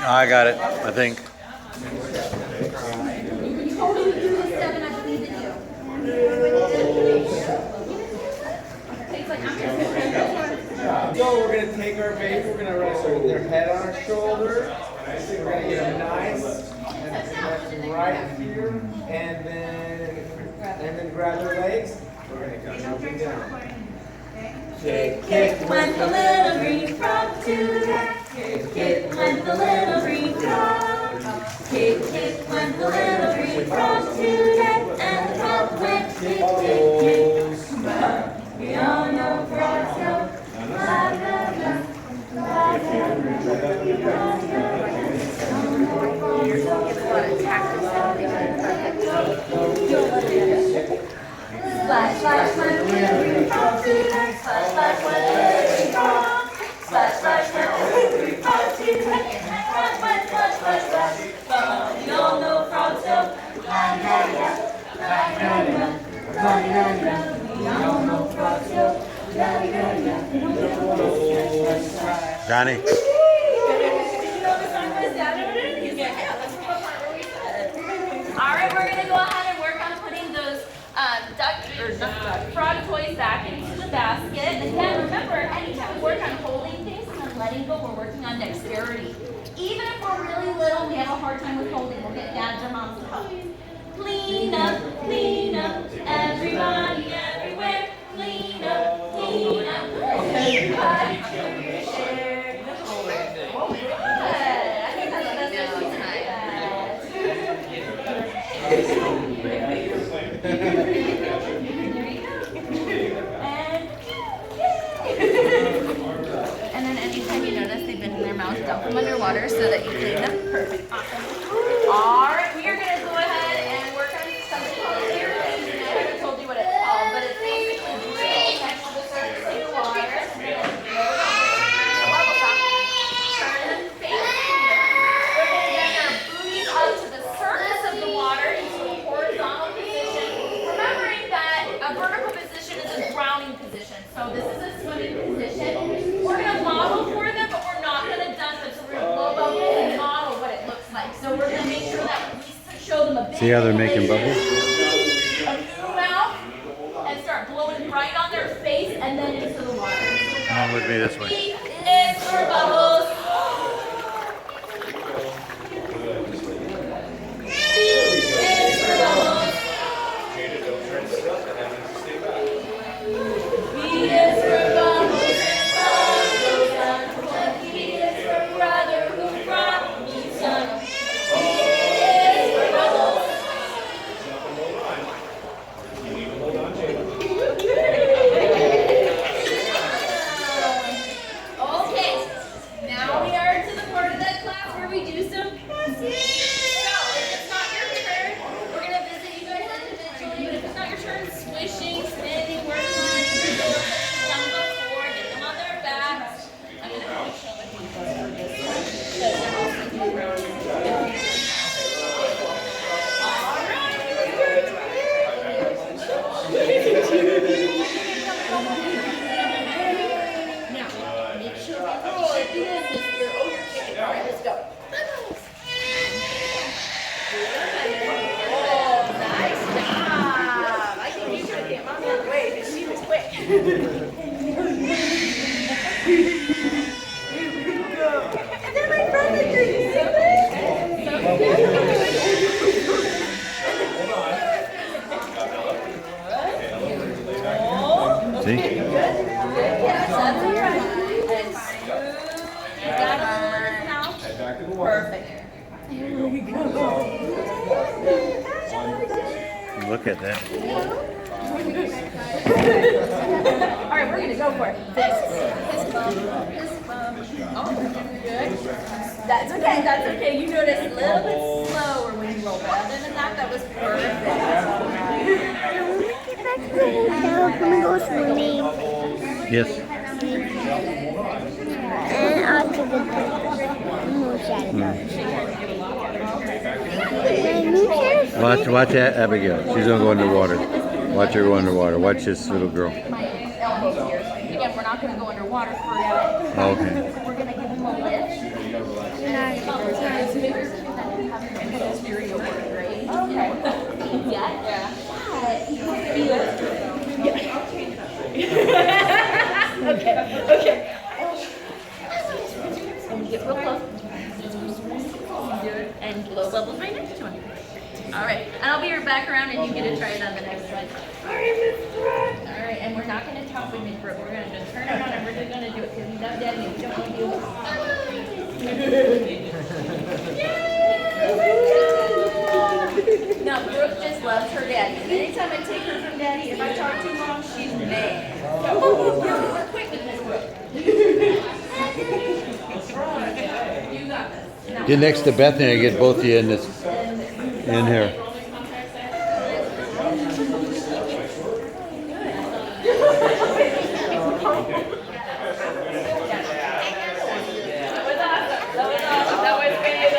I got it, I think. Totally do this, Devin. I believe in you. So we're going to take our baby, we're going to rest their head on our shoulder. We're going to get them nice and rest right here, and then grab their legs. We're going to go up and down. Kick, kick, went the little green frog to that. Kick, kick, went the little green frog. Kick, kick, went the little green frog to that. And the frog went kick, kick, kick. We all know frogs go la la la, la la Splash, splash, went the little green frog to that. Splash, splash, went the little green frog. Splash, splash, went the little green frog to that. Splash, splash, splash, splash, splash. We all know frogs go la la la, la la la, la la la. We all know frogs go la la la. Johnny. Alright, we're going to go ahead and work on putting those frog toys back into the basket. Again, remember, anytime we work on holding things and then letting go, we're working on dexterity. Even if we're really little, we have a hard time with holding, we'll get dads or moms to help. Clean up, everybody, everywhere. Clean up, everybody, share. Oh, good. I think that's And then anytime you notice they've been in their mouth, dump them underwater so that you clean them. Perfect. Awesome. Alright, we are going to go ahead and work on something called airplanes. I haven't told you what it's called, but it's basically breathing next to the surface of the water. Turn them facing here. We're going to get their booties up to the surface of the water into a horizontal position. Remembering that a vertical position is a drowning position. So this is a swimming position. We're going to model for them, but we're not going to dump them. So we're going to blow bubbles and model what it looks like. So we're going to make sure that we show them a big See how they're making bubbles? zoom out and start blowing right on their face and then into the water. Come on with me this way. B is for bubbles. B is for bubbles. B is for bubbles and bubbles down. B is for brother who brought me some. B is for bubbles. Okay, now we are to the part of that class where we do some pressing. So, if it's not your turn, we're going to visit you guys individually, but if it's not your turn, swishing, spinning, working on it, down the floor, get them on their backs. I'm going to show the people for this one, because they're also doing Now, make sure at the end is your, oh, you're kicking. All right, let's go. Oh, nice job. I think you should have came on the other way because she was quick. Here we go. And then my brother did you see that? See? Yes, that's all right. And smooth. You got it now? Perfect. Here we go. Look at that. All right, we're gonna go for it. This bump. Oh, good. That's okay. That's okay. You noticed a little bit slower when you rolled. But other than that, that was perfect. Can we go swimming? Yes. And after the Watch Abigail. She's gonna go underwater. Watch her go underwater. Watch this little girl. My elbows here. Again, we're not gonna go underwater for a bit. Okay. We're gonna give him a lift. get real close. And blow bubbles right next to him. All right, and I'll be right back around and you get to try it on the next one. All right, and we're not going to top with Miss Brooke. We're going to just turn it on and we're just going to do it because we love Daddy and we don't want to do it. Now, Brooke just loves her daddy. Anytime I take her from Daddy, if I talk too long, she's mad. We're quick with Miss Brooke. You got this. Now, Get next to Bethany and get both of you in this, in here.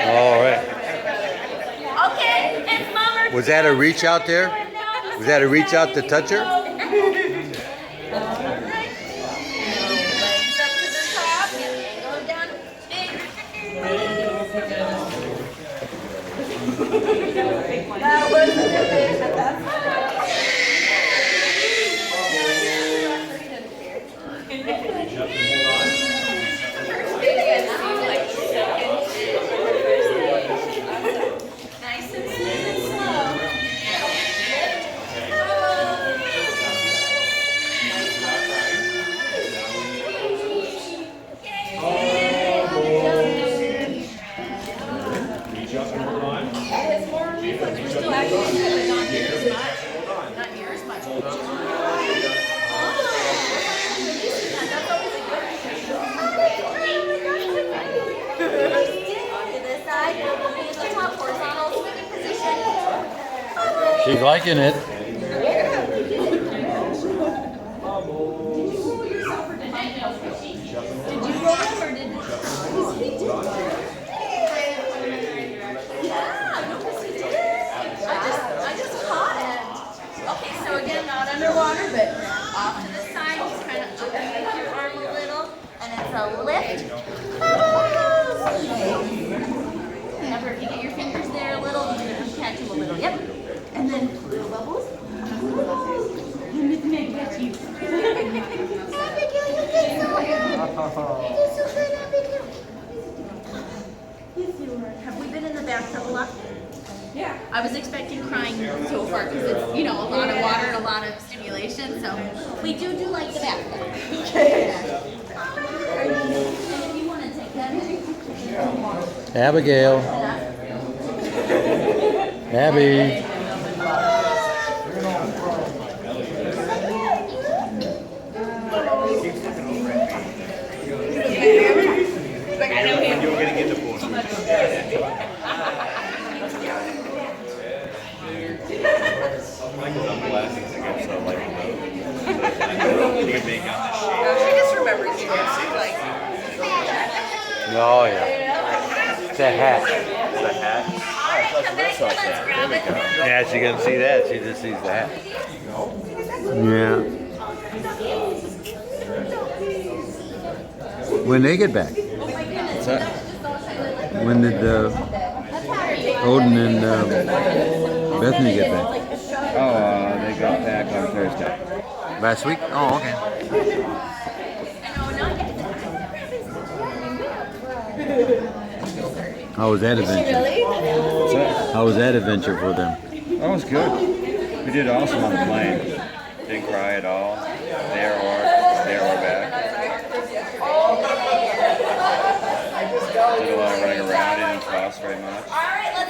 All right. okay, and Mama. Was that a reach out there? Was that a reach out to touch her? Legs up to the top, and go down. That was nice and smooth and slow. It's more reflex. We're still acting, but not near as much. Not near as much. That's always a good to this side. Be in the top horizontal swimming position. She's liking it. Did you roll yourself or did you roll him or did he did? Yeah, no, because he did. I just caught it. Okay, so again, not underwater, but off to the side. Just kind of underneath your arm a little, and it's a lift. Remember, if you get your fingers there a little, you're gonna catch him a little. Yep. And then little bubbles. And it's gonna get you. Have we been in the bathtub a lot? Yeah. I was expecting crying so far because it's, you know, a lot of water and a lot of stimulation. So we do like the bathtub. Okay. And if you want to take that. Abigail. Abby. Like I know him. You're going to get the pool. Michael's on plastics again, so like, you can make out the shape. She just remembers you. She's like, Oh yeah. It's a hat. It's a hat. Let's grab it. Yeah, she can see that. She just sees the hat. Yeah. When they get back? What's that? When did Odin and Bethany get back? Oh, they got back on Thursday. Last week? Oh, okay. How was that adventure? What's that? How was that adventure for them? That was good. We did awesome on the plane. Didn't cry at all. There or back. Did a lot of running around. Didn't cost very much.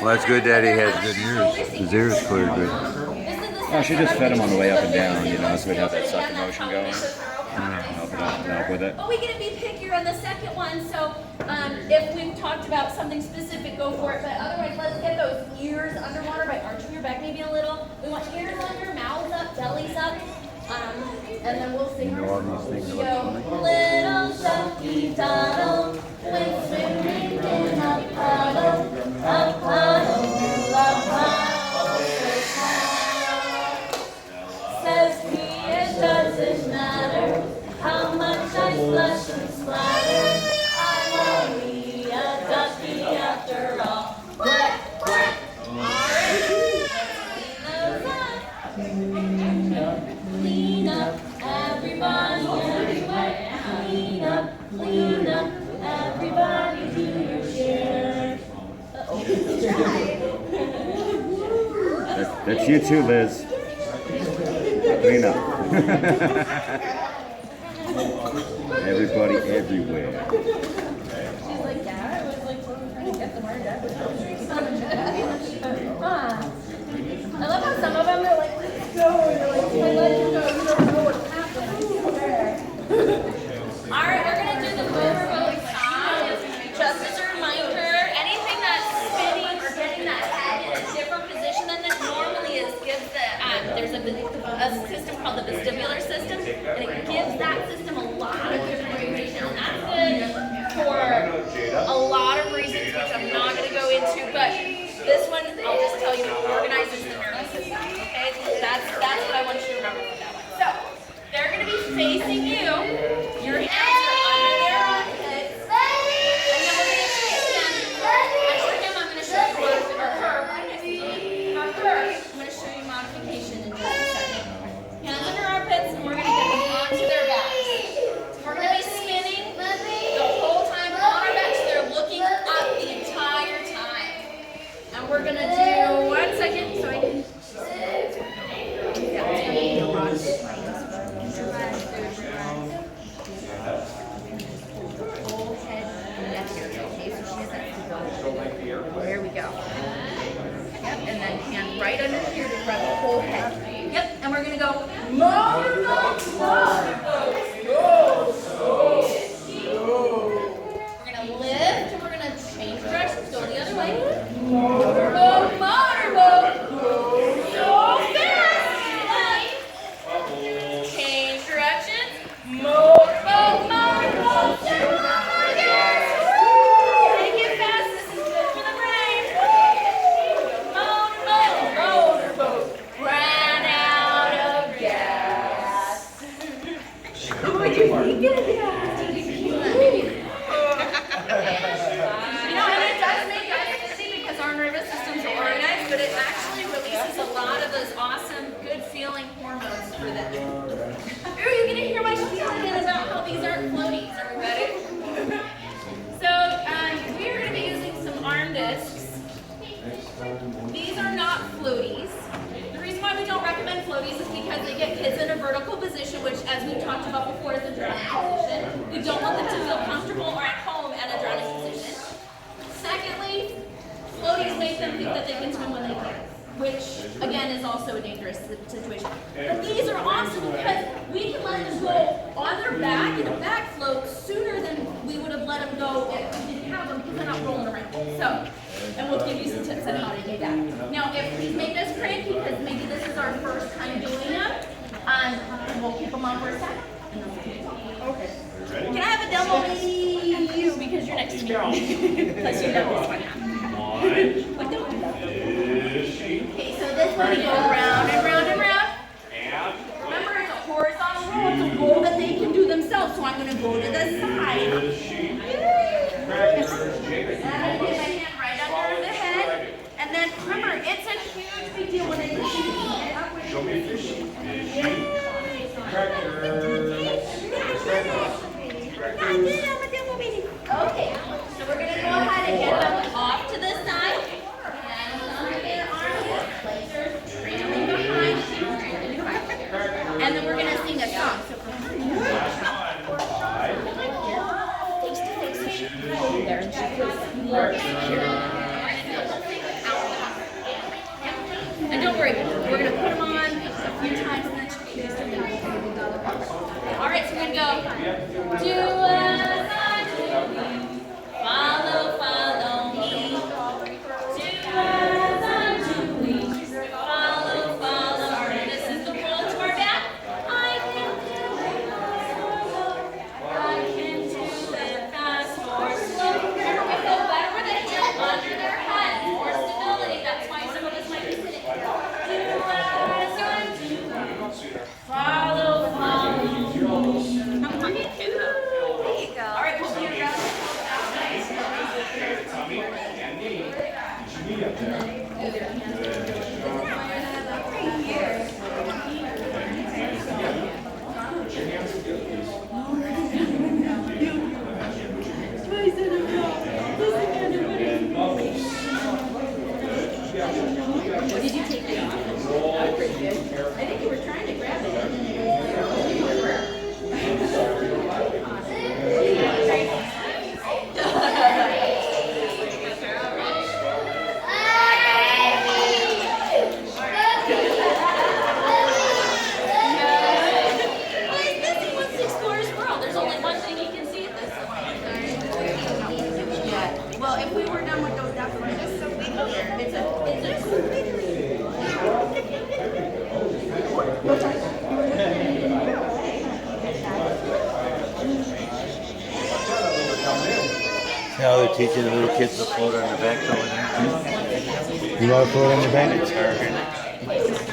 Well, that's good that he has good ears. His ears clear good. No, she just fed him on the way up and down, you know, so we'd have that suction motion going. Help with it. But we get to be pickier on the second one, so if we've talked about something specific, go for it. But otherwise, let's get those ears underwater by arching your back maybe a little. We want ears under, mouths up, bellies up. And then we'll sing our song. We go, little ducky Donald went swimming in a puddle, a puddle, a puddle. Says he, it doesn't matter how much I splash and splatter. I'm only a ducky after all. Quack, quack. Clean up, everybody, everywhere. Clean up, everybody. That's you too, Liz. Clean up. Everybody everywhere. She's like, yeah, I was like trying to get them hard I love how some of them are like, let's go. And they're like, I let you go. You don't know what's happening. Alright, we're going to do the motorboat song. Just as a reminder, anything that's spinning or getting that head in a different position than it normally is gives the, there's a system called the vestibular system, and it gives that system a lot of different information. And that's good for a lot of reasons, which I'm not going to go into, but this one, I'll just tell you, it organizes the nervous system. Okay, that's what I want you to remember for that one. So, they're going to be facing you. Your hands are under their armpits. And then we're going to take them. And for him, I'm going to show you, or her, I'm going to show you modification in just a second. Hands under armpits, and we're going to get them onto their backs. So we're going to be spinning the whole time on our backs. They're looking up the entire time. And we're going to do 1 second. So I can. There we go. Yep, and then hand right under here to grab the whole head. Yep, and we're going to go motorboat, motorboat, We're going to lift and we're going to change directions, go the other way. Motorboat, motorboat, so fast. Change directions. Motorboat, motorboat, take it fast. This is good for the brain. Motorboat, motorboat, ran out of gas. What would you think of that? You know, and it does make us dizzy because our nervous systems are organized, but it actually releases a lot of those awesome, good-feeling hormones for them. Ooh, you're going to hear my spiel again about how these aren't floaties. Are we ready? So, we are going to be using some arm discs. These are not floaties. The reason why we don't recommend floaties is because they get kids in a vertical position, which, as we've talked about before, is a drowning position. We don't want them to feel comfortable or at home at a drowning position. Secondly, floaties make them think that they can swim when they can't, which, again, is also a dangerous situation. But these are awesome because we can let them go on their back in a back float sooner than we would have let them go if we didn't have them because they're not rolling around. So, and we'll give you some tips on how to do that. Now, if these make us cranky because maybe this is our first time doing them, we'll keep them on for a second. And then we'll keep them on. Okay. Can I have a demo, maybe you, because you're next to me. Plus you know this one now. But don't do that. Okay, so this one we go round and round and round. Remember, it's a horizontal roll. It's a roll that they can do themselves. So I'm going to go to the side. And I'm going to get my hand right under the head. And then remember, it's a huge big deal when they do it. Show me fishy. Okay, so we're going to go ahead and get them off to the side. And under their arms, placers trailing behind. And then we're going to sing a song. So face to face. There, and she feels more secure. And don't worry, we're going to put them on a few times and then she'll be used to them. Alright, so we're going to go. Do as I do. Follow, follow me. Do as I do. Follow, follow me. This is the roll to our back. I can do it I can do it fast or slow. Remember, we feel better with a hand under their head for stability. That's why some of us might be sitting. Do as I do. Follow, follow me. Come on, kid. There you go. All right, we'll be around. Did you take it? think you were trying to grab it. Well, if we were done with those documents, it's so big here. It's a Now they're teaching the little kids to float on the back over there. You want to float on the back? It's hard.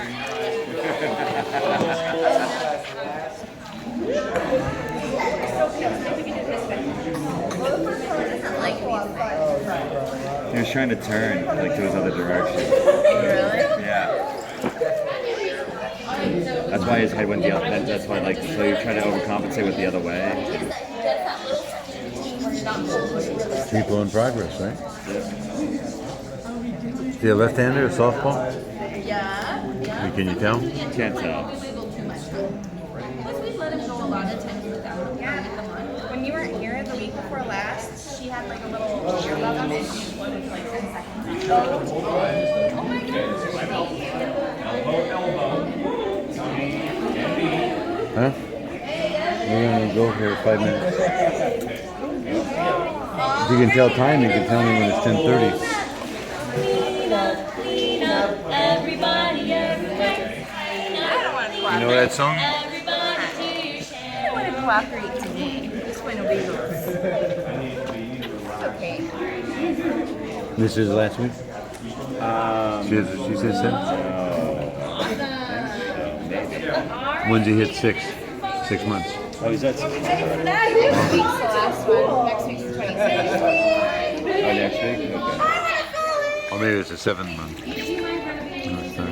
He was trying to turn like to his other direction. really? Yeah. That's why his head went the other. That's why, like, so you're trying to overcompensate with the other way. People in progress, right? Is he a left-hander or softball? Yeah. Can you tell? Can't tell. Plus, we've let him go a lot of times without getting the money. When you weren't here the week before last, she had like a little earbud on it and she floated for like 10 seconds. Oh my Huh? We're gonna go for 5 minutes. If you can tell time, you can tell me when it's 10:30. Clean up, everybody everywhere. I don't want to You know that song? Everybody to your I share. don't want to cooperate today. This one will be yours. It's okay. This is last week? She said 7? When's he hit 6? 6 months. Oh, is that? Next week's the last one. Next week's the 26th. Oh, next week? Okay. Or maybe it's the 7th month. No, it's not.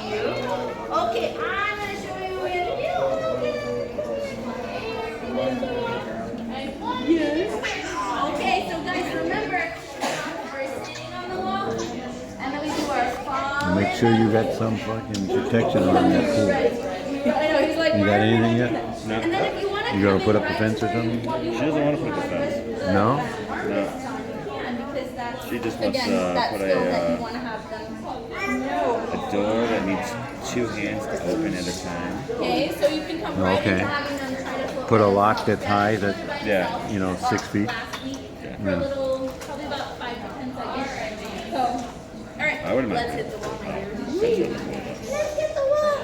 Okay, I'm gonna show you where Okay, so guys, remember, we're sitting on the wall, and then we do our palm. Make sure you got some fucking protection on that pool. I know, he's like, You got anything yet? No. and then if you want to You gonna put up a fence or something? She doesn't want to put up a fence. No? No. because that's She just wants again, to that put skill that you a want to have done. a door that needs 2 hands to open at a time. Okay, so you can come right Okay. into having them try to float Put a down. lock that's high that, Yeah. you know, 6 feet. Last week for Yeah. a little, probably about 5 to 10 seconds. So, all right, I would've let's meant- hit the wall. Let's hit the wall.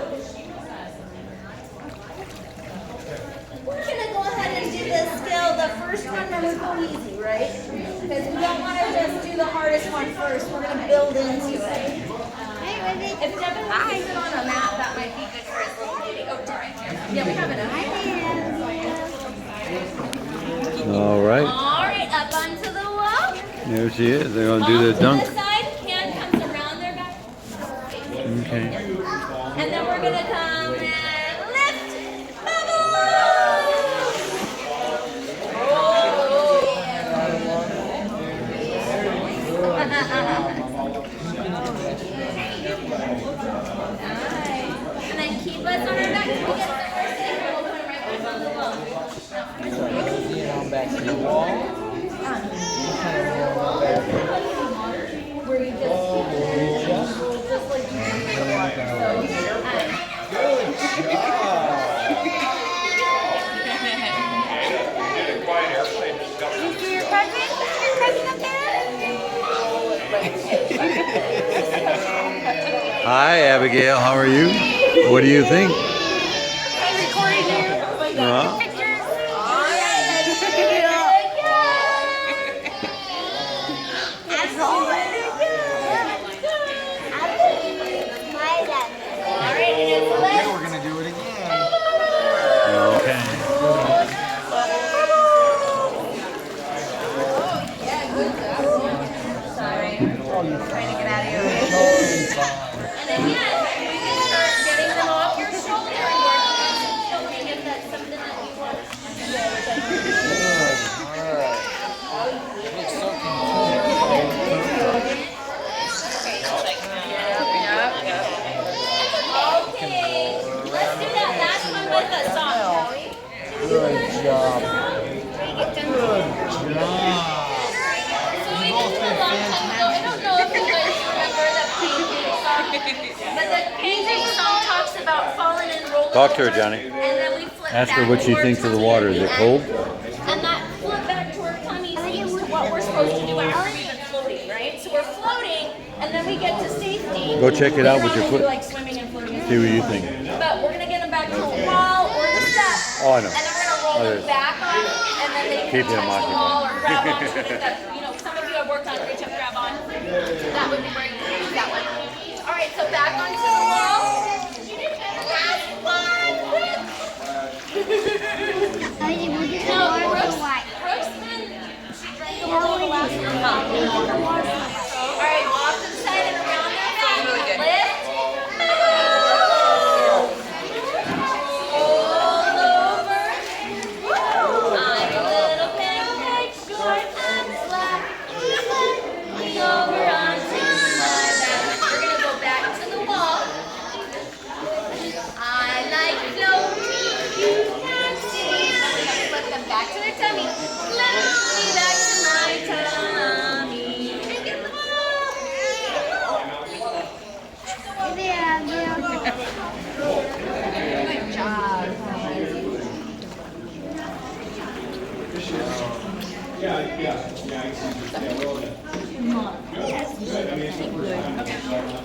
We're gonna go ahead and do this skill. The first one, remember, go easy, right? Because we don't want to just do the hardest one first. We're gonna build into it. If Devin wants to sit on a mat, that might be good for his little baby. Oh, sorry. Yeah, we have enough. All right. All right, up onto the wall. There she is. They're going to do the Off dunk. To the side, hand comes around their back. Okay. And then we're gonna come and lift. Bubble! Nice. And then keep us on our back till we get somewhere safe. We'll put 'em right back on the wall. Back to the wall. Where you just like you do the water. Hi, Abigail. How are you? What do you think? Huh? Yeah, we're gonna do it again. Okay. Sorry. Trying to get out of your way. And again, we can start getting them off your shoulder and working on some tilting if that's something that you want. Looks so content. Talk to her, Johnny. And then we flip Ask her back what she to our thinks of the tummy. water. Is it cold? And that flip back to our tummy seems to what we're supposed to do after we've been floating, right? So we're floating, and then we get to safety. Go check it out with your Later on, we do, foot. like swimming and floating. See what you think. But we're gonna get them back to a wall or the steps. Oh, I know. And then we're gonna roll them back on, and then they can Keep them touch the occupied. wall or grab on to it. That, you know, some of you have worked on reach up, grab on. That would be great. Use that one. All right, so back onto the wall. Last one. Brooks, she drank a little of the last one. All right, off to the side and around their back. Lift. Roll over. I'm a little pancake, short and slack. Flip me over onto my back. We're gonna go back to the wall. I like floating, you can see. Now we're gonna flip them back to their tummy. Let me back to my tummy. Take it low. Good job.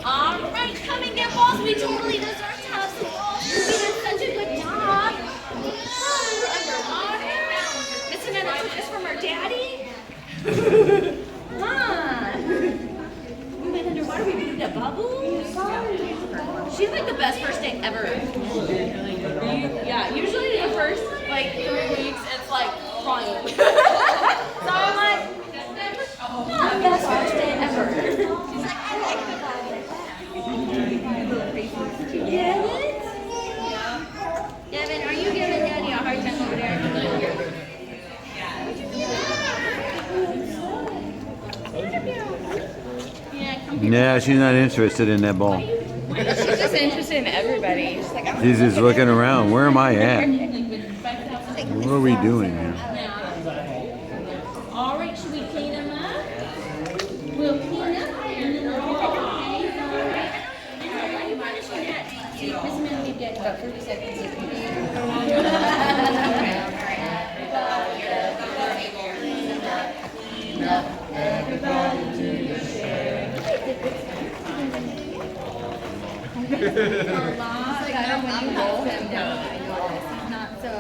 All right, come and get balls. We totally deserve to have some balls. You did such a good job. Oh, we're underwater. Miss Amanda took this from her daddy. Come on. We went underwater. We moved a bubble. She's like the best first date ever. Yeah, usually the first like 3 weeks it's like crying. So I'm like, oh, best first date ever. She's like, I like the Devin, are you giving Daddy a hard time over there? Yeah, come here. Yeah, she's not interested in that ball. She's just interested in everybody. She's like, I'm She's just looking around. Where am I at? What are we doing here? All right, should we clean them up? We'll clean up and then we'll pick up, okay? Why are you punishing that? See, Miss Amanda, we've got about 30 seconds. When you roll him down, I notice he's not so.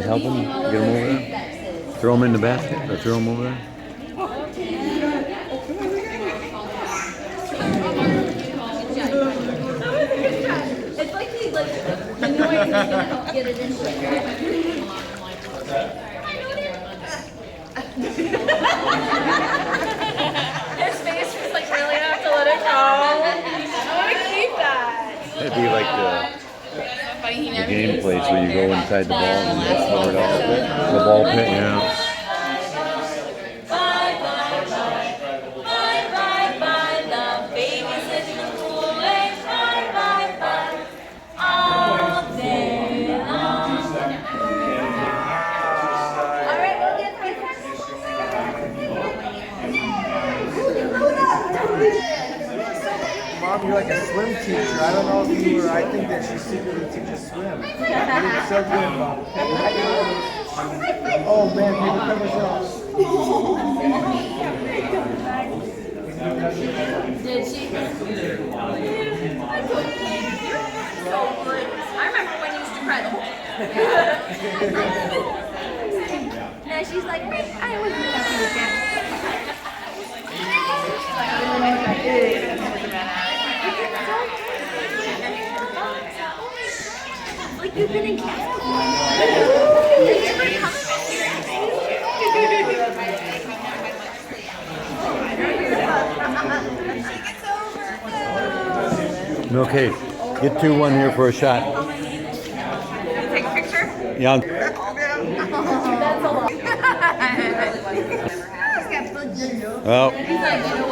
Help him? Get him over there? Throw him in the basket? Or throw him over there? It's like he like the noise is gonna help get it into it. His face was like really have to let it go. I want to keep that. It'd be like the game place where you go inside the ball and you get covered up with it. The ball pit, yeah. Bye bye bye, bye bye bye. The baby's in the pool. Bye bye bye, all day long. All right, we'll get Mom, you're like a swim teacher. I don't know if you were. I think that she secretly teaches swim. You did so good, Mom. Oh man, paper covers off. Did she? So good. I remember when you used to cry the whole time. Now she's like, I wasn't happy with that. Like you've been in Okay, get 2-1 here for a shot. take a picture. Yeah. That's a lot. Well. He's like, you know what?